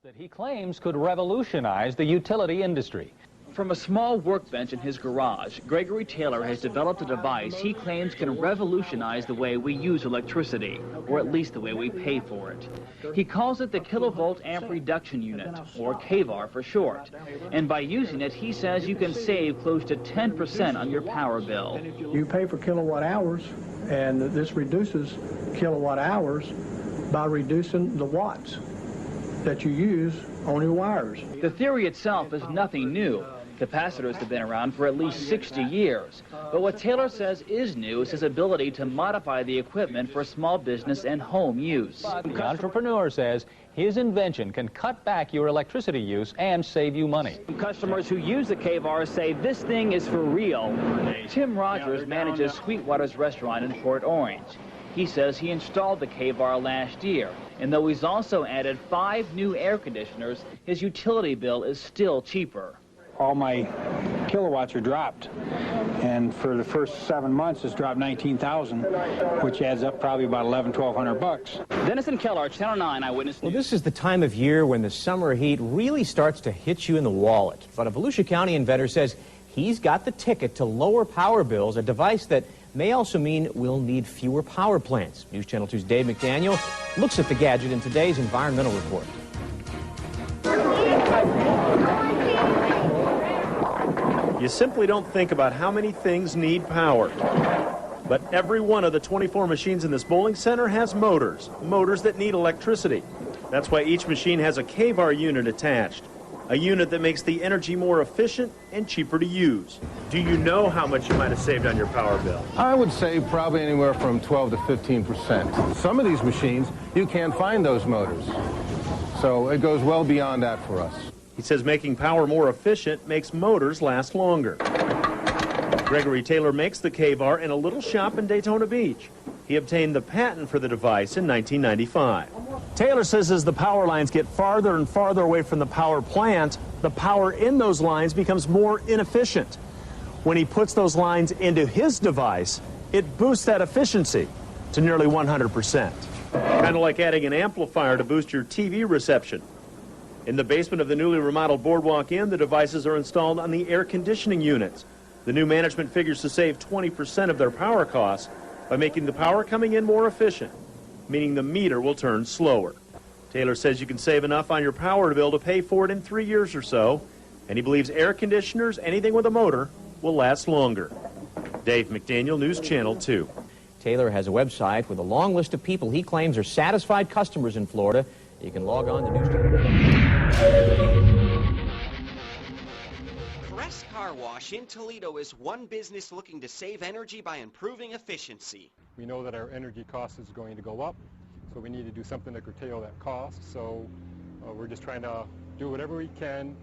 that he claims could revolutionize the utility industry. From a small workbench in his garage, Gregory Taylor has developed a device he claims can revolutionize the way we use electricity, or at least the way we pay for it. He calls it the kilovolt amp reduction unit, or Kvar for short. And by using it, he says you can save close to 10% on your power bill. You pay for kilowatt hours, and this reduces kilowatt hours by reducing the watts that you use on your wires. The theory itself is nothing new. Capacitors have been around for at least 60 years. But what Taylor says is new is his ability to modify the equipment for small business and home use. The entrepreneur says his invention can cut back your electricity use and save you money. Customers who use the Kvar say this thing is for real. Tim Rogers manages Sweetwater's restaurant in Port Orange. He says he installed the Kvar last year, and though he's also added 5 new air conditioners, his utility bill is still cheaper. All my kilowatts are dropped, and for the first 7 months it's dropped 19,000, which adds up probably about $1,100-1,200. Dennis and Keller, Channel 9 Eyewitness News. Well, this is the time of year when the summer heat really starts to hit you in the wallet. But a Volusia County inventor says he's got the ticket to lower power bills, a device that may also mean we'll need fewer power plants. News Channel 2's Dave McDaniel looks at the gadget in today's Environmental Report. You simply don't think about how many things need power. But every one of the 24 machines in this bowling center has motors that need electricity. That's why each machine has a Kvar unit attached, a unit that makes the energy more efficient and cheaper to use. Do you know how much you might have saved on your power bill? I would say probably anywhere from 12 to 15%. Some of these machines, you can't find those motors. So it goes well beyond that for us. He says making power more efficient makes motors last longer. Gregory Taylor makes the Kvar in a little shop in Daytona Beach. He obtained the patent for the device in 1995. Taylor says as the power lines get farther and farther away from the power plant, the power in those lines becomes more inefficient. When he puts those lines into his device, it boosts that efficiency to nearly 100%. Kind of like adding an amplifier to boost your TV reception. In the basement of the newly remodeled Boardwalk Inn, the devices are installed on the air conditioning units. The new management figures to save 20% of their power costs by making the power coming in more efficient, meaning the meter will turn slower. Taylor says you can save enough on your power bill to pay for it in 3 years or so, and he believes air conditioners, anything with a motor, will last longer. Dave McDaniel, News Channel 2. Taylor has a website with a long list of people he claims are satisfied customers in Florida. You can log on to News Channel. Crest Car Wash in Toledo is one business looking to save energy by improving efficiency. We know that our energy cost is going to go up, so we need to do something to curtail that cost. So we're just trying to do whatever we can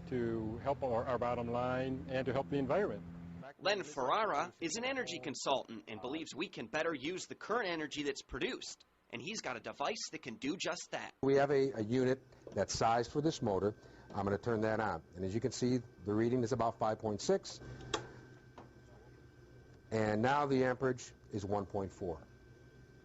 to help our bottom line and to help the environment. Len Ferrara is an energy consultant and believes we can better use the current energy that's produced. And he's got a device that can do just that. We have a unit that's sized for this motor. I'm going to turn that on. And as you can see, the reading is about 5.6. And now the amperage is 1.4.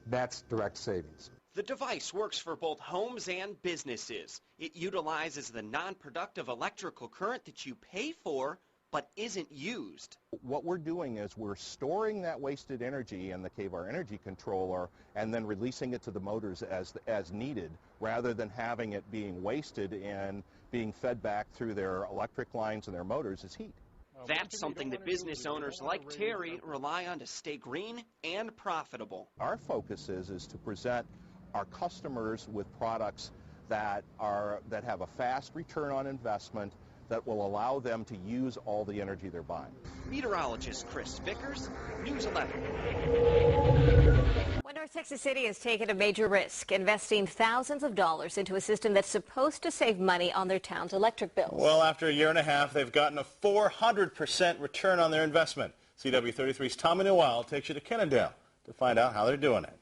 That's direct savings. The device works for both homes and businesses. It utilizes the non-productive electrical current that you pay for but isn't used. What we're doing is we're storing that wasted energy in the Kvar energy controller and then releasing it to the motors as needed, rather than having it being wasted and being fed back through their electric lines and their motors as heat. That's something that business owners like Terry rely on to stay green and profitable. Our focus is to present our customers with products that have a fast return on investment that will allow them to use all the energy they're buying. Meteorologist Chris Vickers, News 11. Well, North Texas City has taken a major risk, investing thousands of dollars into a system that's supposed to save money on their town's electric bills. Well, after a year and a half, they've gotten a 400% return on their investment. CW33's Tommy Newell takes you to Kennedale to find out how they're doing it.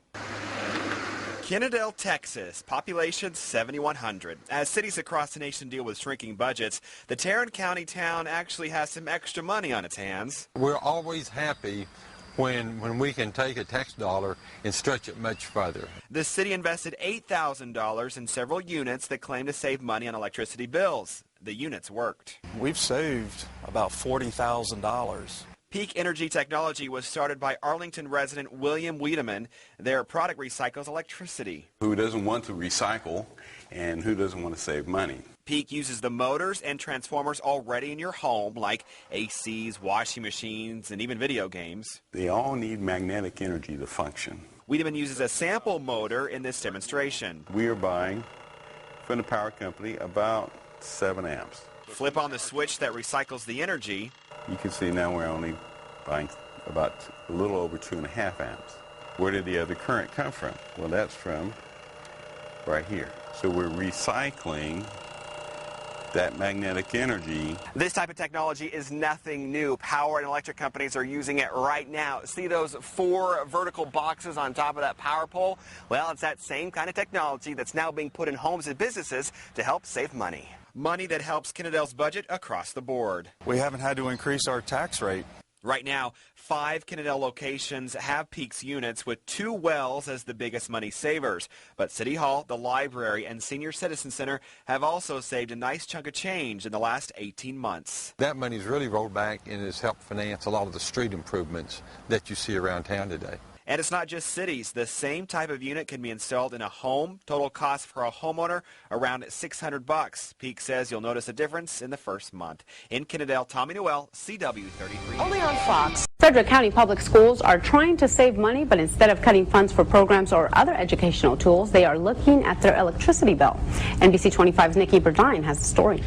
Kennedale, Texas, population 7,100. As cities across the nation deal with shrinking budgets, the Tarrant County town actually has some extra money on its hands. We're always happy when we can take a tax dollar and stretch it much further. The city invested $8,000 in several units that claim to save money on electricity bills. The units worked. We've saved about $40,000. Peak Energy Technology was started by Arlington resident William Wiedemann. Their product recycles electricity. Who doesn't want to recycle and who doesn't want to save money? Peak uses the motors and transformers already in your home, like ACs, washing machines, and even video games. They all need magnetic energy to function. Wiedemann uses a sample motor in this demonstration. We are buying from the power company about 7 amps. Flip on the switch that recycles the energy. You can see now we're only buying about a little over 2.5 amps. Where did the other current come from? Well, that's from right here. So we're recycling that magnetic energy. This type of technology is nothing new. Power and electric companies are using it right now. See those 4 vertical boxes on top of that power pole? Well, it's that same kind of technology that's now being put in homes and businesses to help save money. Money that helps Kennedale's budget across the board. We haven't had to increase our tax rate. Right now, 5 Kennedale locations have Peak's units, with 2 wells as the biggest money savers. But City Hall, the library, and Senior Citizen Center have also saved a nice chunk of change in the last 18 months. That money's really rolled back and has helped finance a lot of the street improvements that you see around town today. And it's not just cities. The same type of unit can be installed in a home. Total cost for a homeowner around $600. Peak says you'll notice a difference in the first month. In Kennedale, Tommy Noel, CW33. Only on Fox. Frederick County Public Schools are trying to save money, but instead of cutting funds for programs or other educational tools, they are looking at their electricity bill. NBC 25's Nikki Burdine has the story.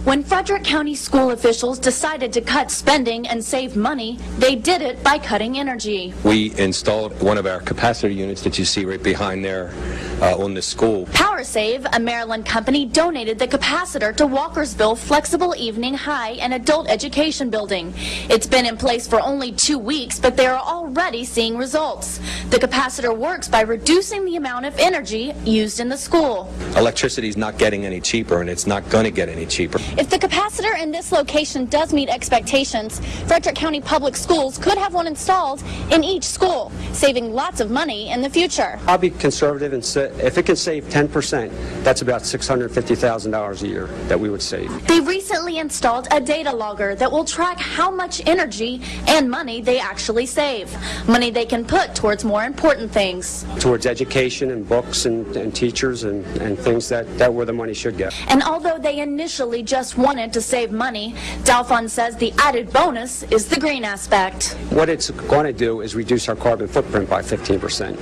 When Frederick County school officials decided to cut spending and save money, they did it by cutting energy. We installed one of our capacitor units that you see right behind there on the school. PowerSave, a Maryland company, donated the capacitor to Walkersville Flexible Evening High and Adult Education Building. It's been in place for only 2 weeks, but they are already seeing results. The capacitor works by reducing the amount of energy used in the school. Electricity is not getting any cheaper, and it's not going to get any cheaper. If the capacitor in this location does meet expectations, Frederick County Public Schools could have one installed in each school, saving lots of money in the future. I'll be conservative and say if it can save 10%, that's about $650,000 a year that we would save. They recently installed a data logger that will track how much energy and money they actually save. Money they can put towards more important things. Towards education and books and teachers and things that where the money should go. And although they initially just wanted to save money, Dalphon says the added bonus is the green aspect. What it's going to do is reduce our carbon footprint by 15%,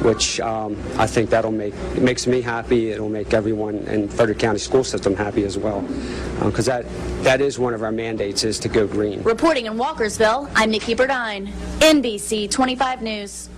which I think it makes me happy. It'll make everyone in Frederick County school system happy as well, because that is one of our mandates, is to go green. Reporting in Walkersville, I'm Nikki Burdine, NBC 25 News.